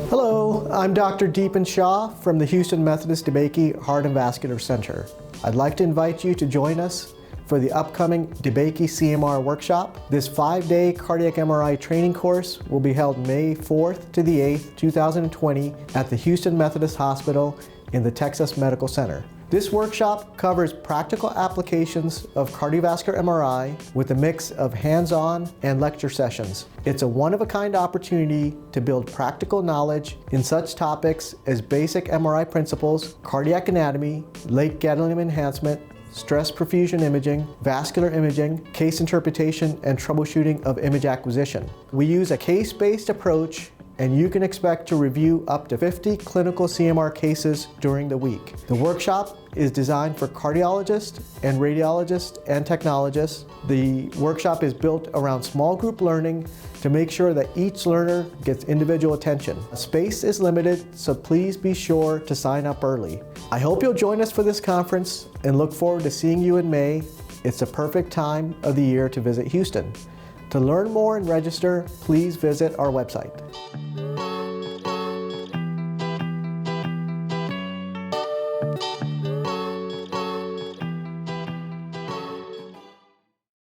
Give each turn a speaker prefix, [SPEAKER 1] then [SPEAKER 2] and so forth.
[SPEAKER 1] Hello, I'm Dr. Deepan Shah from the Houston Methodist DeBakey Heart and Vascular Center. I'd like to invite you to join us for the upcoming DeBakey CMR Workshop. This 5-day cardiac MRI training course will be held May 4th to the 8th, 2020 at the Houston Methodist Hospital in the Texas Medical Center. This workshop covers practical applications of cardiovascular MRI with a mix of hands-on and lecture sessions. It's a one-of-a-kind opportunity to build practical knowledge in such topics as basic MRI principles, cardiac anatomy, late gadolinium enhancement, stress perfusion imaging, vascular imaging, case interpretation, and troubleshooting of image acquisition. We use a case-based approach, and you can expect to review up to 50 clinical CMR cases during the week. The workshop is designed for cardiologists and radiologists and technologists. The workshop is built around small group learning to make sure that each learner gets individual attention. Space is limited, so please be sure to sign up early. I hope you'll join us for this conference and look forward to seeing you in May. It's the perfect time of the year to visit Houston. To learn more and register, please visit our website.